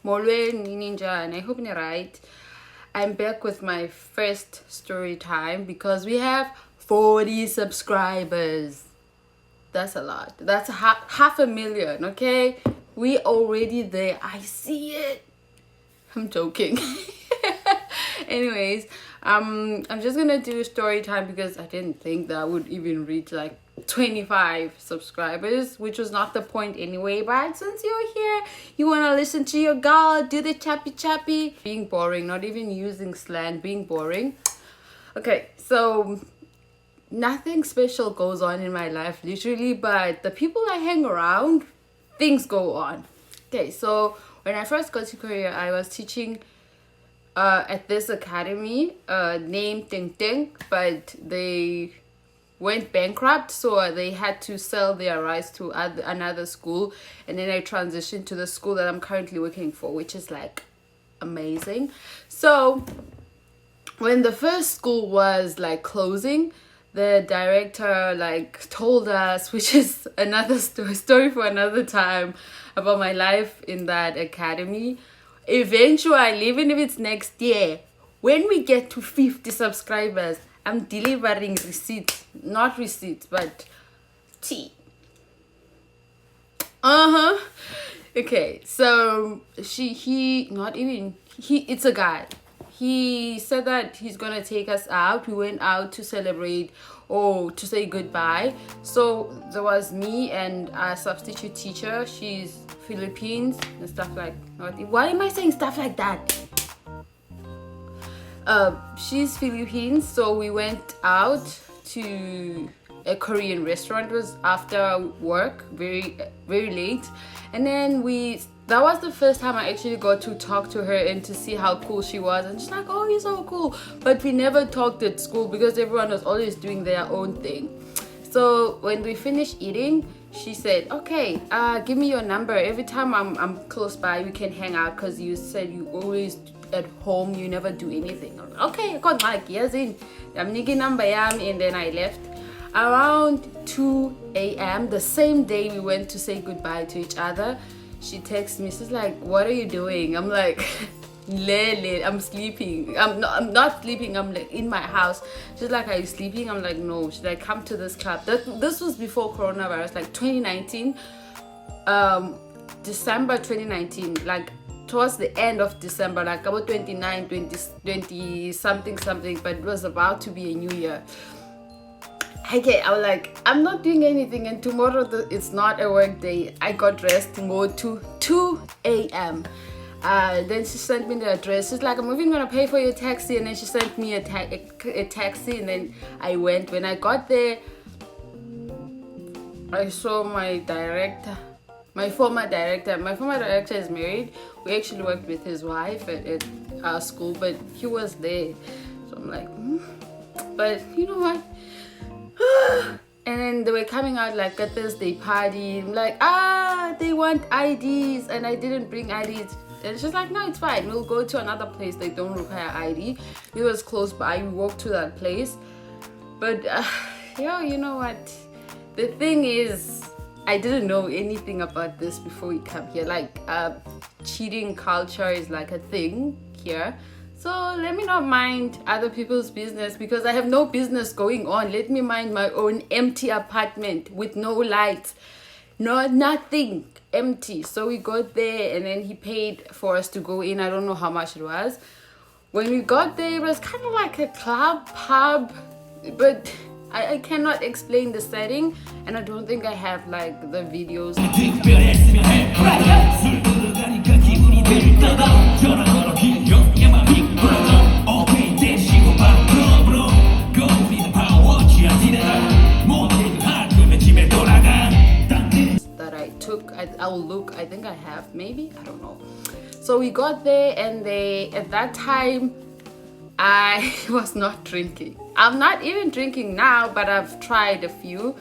Molweni Ninja, and I hope you're right. I'm back with my first story time because we have 40 subscribers. That's a lot. That's half a million, okay? We already there. I see it. I'm joking. Anyways, I'm just gonna do story time because I didn't think that I would even reach like 25 subscribers, which was not the point anyway. But since you're here, you wanna listen to your girl do the chappy, being boring, not even using slang, being boring. Okay, so nothing special goes on in my life literally, but the people I hang around, things go on. Okay, so when I first got to Korea, I was teaching at this academy named Ting Ting, but they went bankrupt, so they had to sell their rights to another school, and then I transitioned to the school that I'm currently working for, which is like amazing. So when the first school was like closing, the director like told us, which is another story for another time, about my life in that academy. Eventually, even if it's next year, when we get to 50 subscribers, I'm delivering receipts. Not receipts, but tea. Okay, so it's a guy. He said that he's gonna take us out. We went out to celebrate or to say goodbye. So there was me and a substitute teacher. She's Philippines and stuff like that. Why am I saying stuff like that? She's Philippines, so we went out to a Korean restaurant. It was after work, very late, and then that was the first time I actually got to talk to her and to see how cool she was, and she's like, oh, you're so cool. But we never talked at school because everyone was always doing their own thing. So when we finished eating, she said, okay, give me your number. Every time I'm close by, we can hang out, because you said you always at home, you never do anything. I'm like, okay, I got like yes in. I'm nigga number and then I left. Around 2 a.m. the same day we went to say goodbye to each other, she texts me. She's like, what are you doing? I'm like, Lele, I'm sleeping. I'm not sleeping. I'm like in my house. She's like, are you sleeping? I'm like, no. She's like, come to this club. This was before coronavirus, like 2019, December 2019, like towards the end of December, like about 29, 20 something, but it was about to be a new year. Okay, I was like, I'm not doing anything, and tomorrow it's not a work day. I got dressed to go to 2 a.m. Then she sent me the address. She's like, I'm even gonna pay for your taxi, and then she sent me a taxi, and then I went. When I got there, I saw my former director is married. We actually worked with his wife at our school, but he was there. So I'm like, but you know what? And then they were coming out like a Thursday party. I'm like, they want IDs, and I didn't bring IDs. And she's like, no, it's fine. We'll go to another place. They don't require ID. It was close by. We walked to that place. But you know what? The thing is, I didn't know anything about this before we come here. Like, cheating culture is like a thing here. So let me not mind other people's business, because I have no business going on. Let me mind my own empty apartment with no lights, nothing, empty. So we got there, and then he paid for us to go in. I don't know how much it was. When we got there, it was kind of like a pub, but I cannot explain the setting, and I don't think I have like the videos. That I took, I'll look, I think I have, maybe, I don't know. So we got there, and at that time, I was not drinking. I'm not even drinking now, but I've tried a few,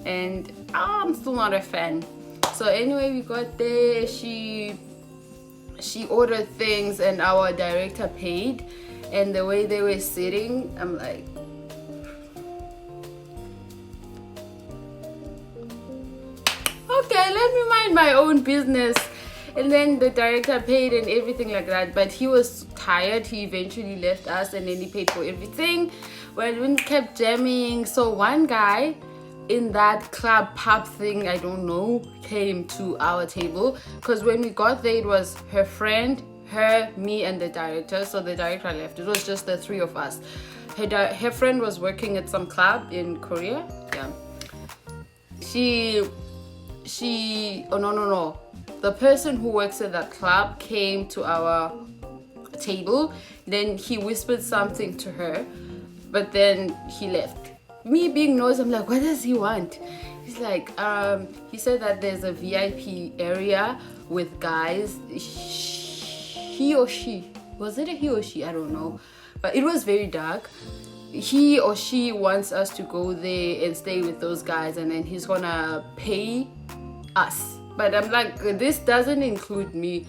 and I'm still not a fan. So anyway, we got there, she ordered things, and our director paid, and the way they were sitting, I'm like, okay, let me mind my own business. And then the director paid and everything like that, but he was tired. He eventually left us, and then he paid for everything. Well, we kept jamming. So one guy in that club pub thing, I don't know, came to our table, because when we got there it was her friend, her, me, and the director. So the director left. It was just the three of us. Her friend was working at some club in Korea. Yeah, oh no, the person who works at that club came to our table. Then he whispered something to her, but then he left. Me being nosy, I'm like, what does he want? He's like, he said that there's a VIP area with guys. He or she, was it a he or she? I don't know, but it was very dark. He or she wants us to go there and stay with those guys, and then he's gonna pay us. But I'm like, this doesn't include me.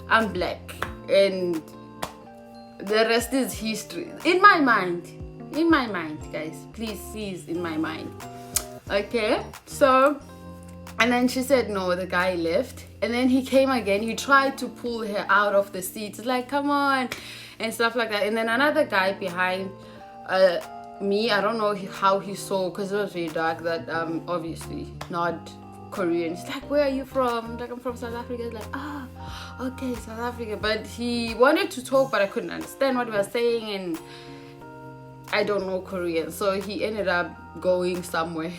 I'm black, and the rest is history. In my mind, guys, please, in my mind. Okay, so, and then she said no, the guy left, and then he came again. He tried to pull her out of the seats, like, come on, and stuff like that. And then another guy behind me, I don't know how he saw, because it was very dark, that obviously not Korean. He's like, where are you from? I'm like, I'm from South Africa. He's like, okay, South Africa. But he wanted to talk, but I couldn't understand what he was saying, and I don't know Korean. So he ended up going somewhere,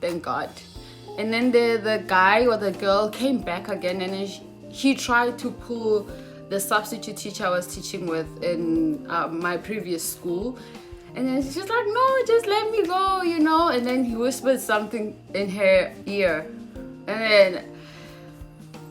thank God. And then the guy or the girl came back again, and then he tried to pull the substitute teacher I was teaching with in my previous school. And then she's like, no, just let me go, you know. And then he whispered something in her ear. And then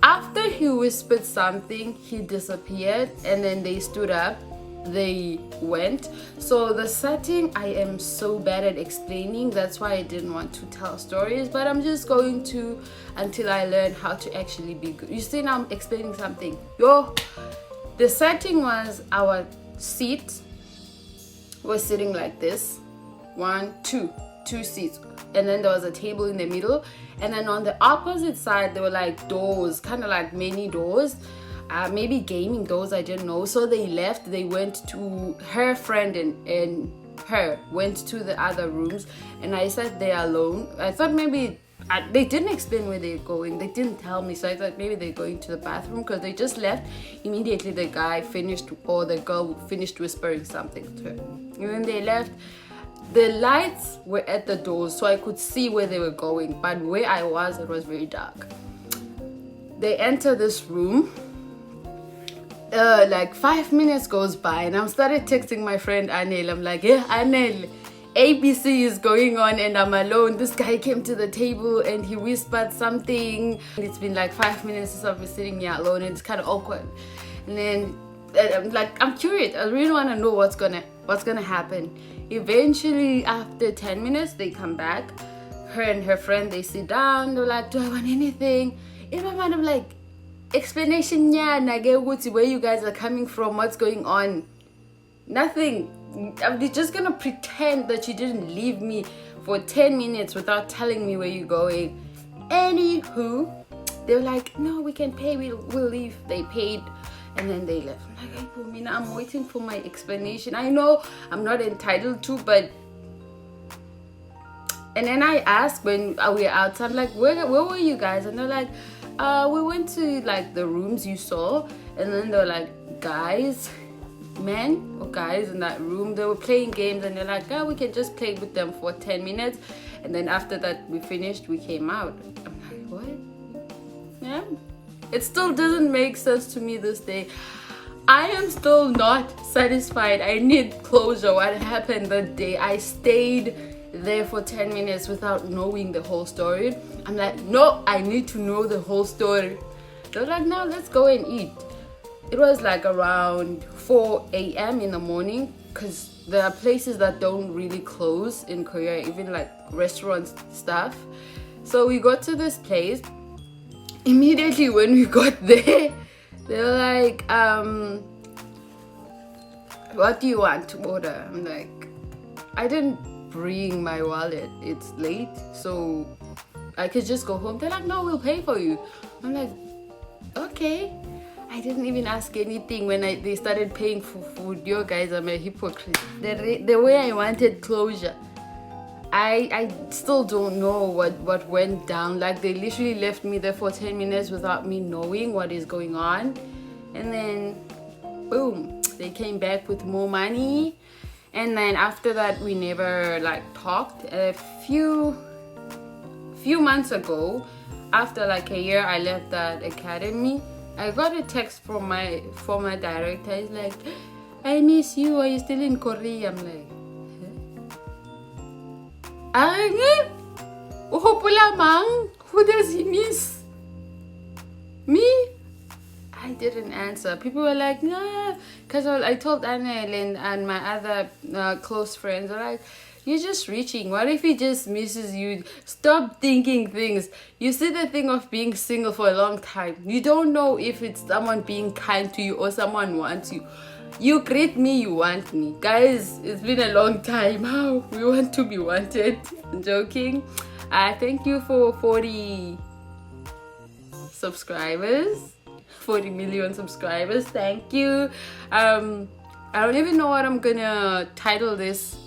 after he whispered something, he disappeared. And then they stood up. They went. So the setting, I am so bad at explaining. That's why I didn't want to tell stories. But I'm just going to until I learn how to actually be good. You see, now I'm explaining something. The setting was our seat was sitting like this, two seats, and then there was a table in the middle, and then on the opposite side there were like doors, kind of like many doors, maybe gaming doors, I didn't know. So they left, they went to her friend, and her went to the other rooms, and I sat there alone. I thought maybe they didn't explain where they're going. They didn't tell me, so I thought maybe they're going to the bathroom, because they just left immediately. The guy finished, or the girl finished whispering something to her, and then they left. The lights were at the doors, so I could see where they were going, but where I was, it was very dark. They enter this room. Like 5 minutes goes by, and I started texting my friend Anel. I'm like, yeah, Anel, ABC is going on and I'm alone. This guy came to the table and he whispered something. It's been like 5 minutes since I've been sitting here alone, and it's kind of awkward. And then I'm like, I'm curious. I really want to know what's gonna happen. Eventually, after 10 minutes, they come back. Her and her friend, they sit down. They're like, do I want anything? In my mind, I'm like, explanation, yeah, where you guys are coming from, what's going on? Nothing. I'm just gonna pretend that you didn't leave me for 10 minutes without telling me where you're going. Anywho, they were like, no, we can pay, we'll leave. They paid, and then they left. I'm like, hey, Mina, I'm waiting for my explanation. I know I'm not entitled to, but. And then I asked when we were outside, I'm like, where were you guys? And they're like, we went to like the rooms you saw. And then they were like, guys, men or guys in that room, they were playing games, and they're like, we can just play with them for 10 minutes, and then after that we finished, we came out. I'm like, what? Yeah, it still doesn't make sense to me this day. I am still not satisfied. I need closure. What happened that day? I stayed there for 10 minutes without knowing the whole story. I'm like, no, I need to know the whole story. They're like, no, let's go and eat. It was like around 4 a.m. in the morning, because there are places that don't really close in Korea, even like restaurants stuff. So we got to this place. Immediately when we got there, they were like, what do you want to order? I'm like, I didn't bring my wallet, it's late, so I could just go home. They're like, no, we'll pay for you. I'm like, okay. I didn't even ask anything when they started paying for food. Yo, guys, I'm a hypocrite. The way I wanted closure, I still don't know what went down. Like, they literally left me there for 10 minutes without me knowing what is going on. And then, boom, they came back with more money. And then after that, we never like talked. A few months ago, after like a year I left that academy, I got a text from my former director. He's like, I miss you. Are you still in Korea? I'm like, who does he miss? Me? I didn't answer. People were like, nah, because I told Annelle and my other close friends, are like, you're just reaching. What if he just misses you? Stop thinking things. You see the thing of being single for a long time. You don't know if it's someone being kind to you or someone wants you. You greet me, you want me. Guys, it's been a long time. How? We want to be wanted. I'm joking. Thank you for 40 subscribers. 40 million subscribers. Thank you. I don't even know what I'm gonna title this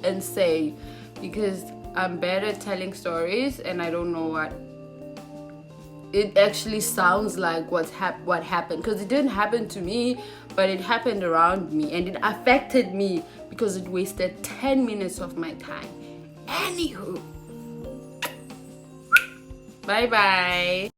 and say, because I'm bad at telling stories and I don't know what it actually sounds like what happened, because it didn't happen to me, but it happened around me and it affected me because it wasted 10 minutes of my time. Anywho, bye bye.